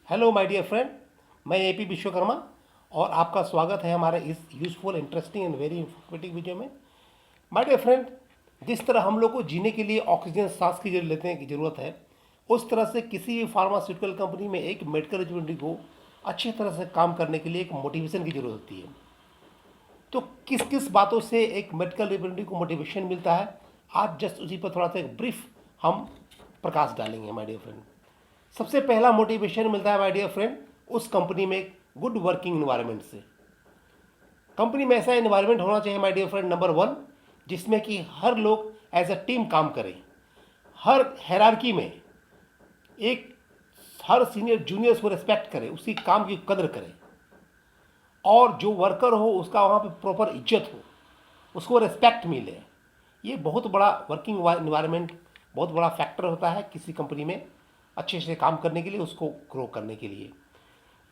Hello my dear friend, मैं AP Vishwakarma और आपका स्वागत है हमारे इस useful, interesting and very informative video में। माय डियर फ्रेंड, जिस तरह हम लोग को जीने के लिए ऑक्सीजन सांस की लेने की ज़रूरत है, उस तरह से किसी भी फार्मास्यूटिकल कंपनी में एक मेडिकल रिप्रेजेंटेटिव को अच्छी तरह से काम करने के लिए एक मोटिवेशन की ज़रूरत होती है। तो किस किस बातों से एक मेडिकल रिप्रेजेंटेटिव को मोटिवेशन मिलता है, आज जस्ट उसी पर थोड़ा सा एक ब्रीफ हम प्रकाश डालेंगे माय डियर फ्रेंड। सबसे पहला मोटिवेशन मिलता है माय डियर फ्रेंड उस कंपनी में एक गुड वर्किंग इन्वायरमेंट से। कंपनी में ऐसा इन्वायरमेंट होना चाहिए my dear friend, number one, जिसमें कि हर लोग एज अ टीम काम करें। हर हायरार्की में एक हर सीनियर जूनियर्स को रिस्पेक्ट करे, उसकी काम की कदर करे, और जो वर्कर हो उसका वहाँ पे प्रॉपर इज्जत हो, उसको रिस्पेक्ट मिले। ये बहुत बड़ा वर्किंग इन्वायरमेंट, बहुत बड़ा फैक्टर होता है किसी कंपनी में अच्छे से काम करने के लिए, उसको ग्रो करने के लिए।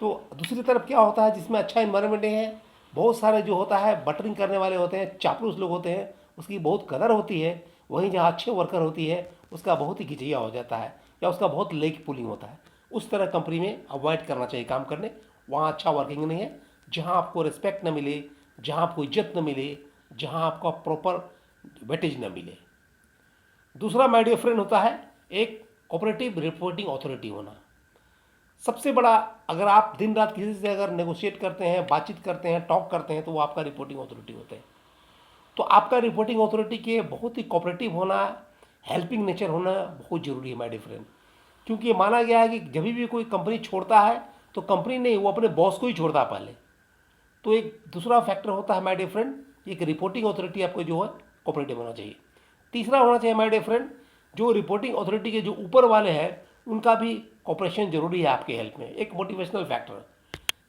तो दूसरी तरफ क्या होता है, जिसमें अच्छा इन्वायरमेंट है, बहुत सारे जो होता है बटरिंग करने वाले होते हैं, चापलूस लोग होते हैं, उसकी बहुत कदर होती है। वहीं जहाँ अच्छे वर्कर होती है उसका बहुत ही घिचैया हो जाता है या उसका बहुत लेग पुलिंग होता है। उस तरह कंपनी में अवॉइड करना चाहिए काम करने। वहाँ अच्छा वर्किंग नहीं है, जहाँ आपको रिस्पेक्ट न मिले, जहाँ आपको इज्जत न मिले, जहाँ आपको प्रॉपर वेटेज न मिले। दूसरा माय डियर फ्रेंड होता है एक कोऑपरेटिव रिपोर्टिंग अथॉरिटी होना। सबसे बड़ा, अगर आप दिन रात किसी से अगर नेगोशिएट करते हैं, बातचीत करते हैं, टॉक करते हैं, तो वो आपका रिपोर्टिंग अथॉरिटी होते हैं। तो आपका रिपोर्टिंग अथॉरिटी के बहुत ही कोऑपरेटिव होना, हेल्पिंग नेचर होना बहुत ज़रूरी है माय डियर फ्रेंड। क्योंकि ये माना गया है कि जब भी कोई कंपनी छोड़ता है तो कंपनी नहीं, वो अपने बॉस को ही छोड़ता है पहले। तो एक दूसरा फैक्टर होता है माय डियर फ्रेंड, एक रिपोर्टिंग अथॉरिटी आपको जो है कोऑपरेटिव होना चाहिए। तीसरा होना चाहिए माय डियर फ्रेंड, जो रिपोर्टिंग अथॉरिटी के जो ऊपर वाले हैं उनका भी कॉपरेशन जरूरी है आपके हेल्प में, एक मोटिवेशनल फैक्टर।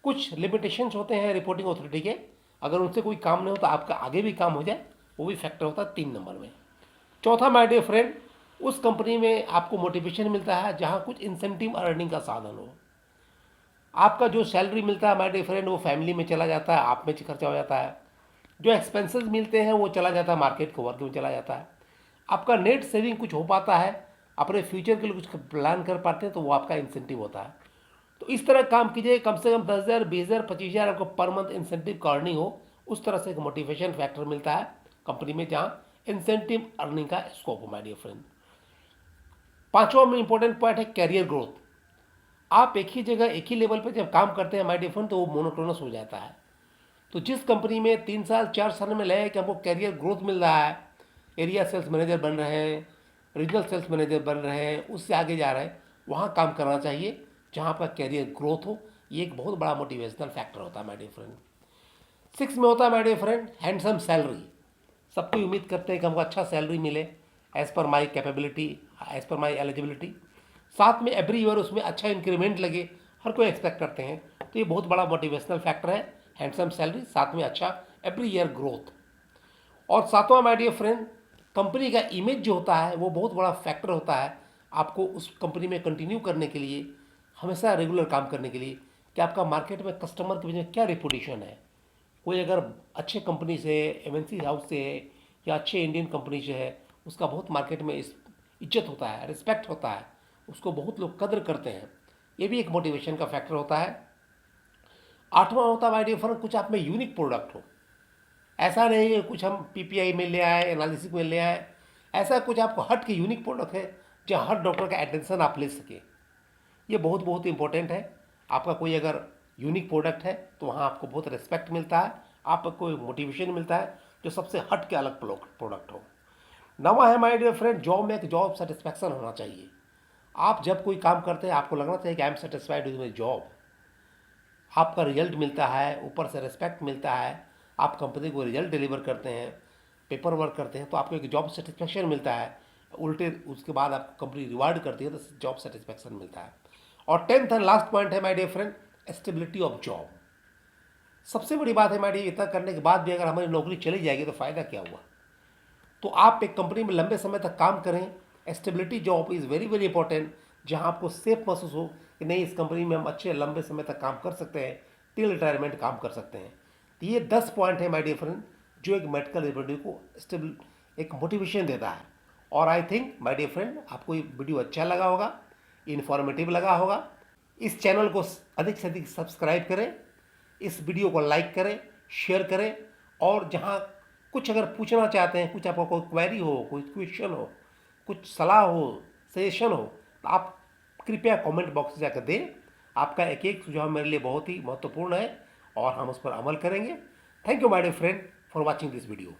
कुछ लिमिटेशंस होते हैं रिपोर्टिंग अथॉरिटी के, अगर उनसे कोई काम नहीं होता आपका आगे भी काम हो जाए, वो भी फैक्टर होता है 3 नंबर में। चौथा माय डियर फ्रेंड, उस कंपनी में आपको मोटिवेशन मिलता है जहाँ कुछ इंसेंटिव अर्निंग का साधन हो। आपका जो सैलरी मिलता है माय डियर फ्रेंड वो फैमिली में चला जाता है, आप में खर्चा हो जाता है। जो एक्सपेंसेस मिलते हैं वो चला जाता है मार्केट को वर्क में चला जाता है। आपका नेट सेविंग कुछ हो पाता है, अपने फ्यूचर के लिए कुछ प्लान कर पाते हैं, तो वो आपका इंसेंटिव होता है। तो इस तरह काम कीजिए, कम से कम 10,000, 20,000, 25,000 आपको पर मंथ इंसेंटिव का अर्निंग हो। उस तरह से एक मोटिवेशन फैक्टर मिलता है कंपनी में जहाँ इंसेंटिव अर्निंग का स्कोप हो माय डियर फ्रेंड। पांचवा में इंपॉर्टेंट पॉइंट है कैरियर ग्रोथ। आप एक ही जगह एक ही लेवल पे जब काम करते हैं माय डियर फ्रेंड, तो वो मोनोटोनस हो जाता है। तो जिस कंपनी में 3 साल 4 साल में लगे कि हमको कैरियर ग्रोथ मिल रहा है, एरिया सेल्स मैनेजर बन रहे हैं, रीजनल सेल्स मैनेजर बन रहे हैं, उससे आगे जा रहे हैं, वहाँ काम करना चाहिए जहाँ पर कैरियर ग्रोथ हो। ये एक बहुत बड़ा मोटिवेशनल फैक्टर होता है माय डियर फ्रेंड। 6 में होता है my dear friend handsome salary. सबको उम्मीद करते हैं कि हमको अच्छा सैलरी मिले एज़ पर माई कैपेबिलिटी, एज़ पर माई एलिजिबिलिटी। साथ में एवरी ईयर उसमें अच्छा इंक्रीमेंट लगे, हर कोई एक्सपेक्ट करते हैं। तो ये बहुत बड़ा मोटिवेशनल फैक्टर है, हैंडसम सैलरी, साथ में अच्छा एवरी ईयर ग्रोथ। और सातवां माय डियर फ्रेंड, कंपनी का इमेज जो होता है वो बहुत बड़ा फैक्टर होता है आपको उस कंपनी में कंटिन्यू करने के लिए, हमेशा रेगुलर काम करने के लिए, कि आपका मार्केट में कस्टमर के बीच में क्या रेपुटेशन है। कोई अगर अच्छे कंपनी से, एमएनसी हाउस से है या अच्छे इंडियन कंपनी से है, उसका बहुत मार्केट में इज्जत होता है, रिस्पेक्ट होता है, उसको बहुत लोग कदर करते हैं। ये भी एक मोटिवेशन का फैक्टर होता है। आठवां होता है माय डियर फ्रेंड, कुछ आप में यूनिक प्रोडक्ट हो। ऐसा नहीं है कुछ हम पीपीआई में ले आए, एनालिसिस में ले आए, ऐसा कुछ आपको हट के यूनिक प्रोडक्ट है जहाँ हर डॉक्टर का अटेंशन आप ले सके। ये बहुत बहुत इंपॉर्टेंट है। आपका कोई अगर यूनिक प्रोडक्ट है तो वहाँ आपको बहुत रिस्पेक्ट मिलता है, आपको मोटिवेशन मिलता है जो सबसे हट के अलग प्रोडक्ट हो। नवा है माय डियर फ्रेंड, जॉब में एक जॉब सेटिस्फैक्शन होना चाहिए। आप जब कोई काम करते हैं आपको लगना चाहिए कि I am satisfied with my job. आपका रिजल्ट मिलता है, ऊपर से रिस्पेक्ट मिलता है, आप कंपनी को रिजल्ट डिलीवर करते हैं, पेपर वर्क करते हैं, तो आपको एक जॉब सेटिस्फैक्शन मिलता है। उल्टे उसके बाद आपको कंपनी रिवार्ड करती है तो जॉब सेटिस्फैक्शन मिलता है। और 10th एंड लास्ट पॉइंट है my dear friend, stability of job. सबसे बड़ी बात है माय डियर, इतना करने के बाद भी अगर हमारी नौकरी चली जाएगी तो फ़ायदा क्या हुआ। तो आप एक कंपनी में लंबे समय तक काम करें, stability job is very very important, जहां आपको सेफ महसूस हो कि नहीं, इस कंपनी में हम अच्छे लंबे समय तक काम कर सकते हैं, टिल रिटायरमेंट काम कर सकते हैं। तो ये 10 पॉइंट है माय डियर फ्रेंड जो एक मेडिकल रिप्रेजेंटेटिव को स्टेबल एक मोटिवेशन देता है। और I think my dear friend आपको ये वीडियो अच्छा लगा होगा, इन्फॉर्मेटिव लगा होगा। इस चैनल को अधिक से अधिक सब्सक्राइब करें, इस वीडियो को लाइक करें, शेयर करें, और जहाँ कुछ अगर पूछना चाहते हैं, कुछ आपको कोई क्वेरी हो, कोई क्वेश्चन हो, कुछ सलाह हो, सजेशन हो, तो आप कृपया कमेंट बॉक्स में जाकर दें। आपका एक एक सुझाव मेरे लिए बहुत ही महत्वपूर्ण है और हम उस पर अमल करेंगे। Thank you my dear friend for watching this video.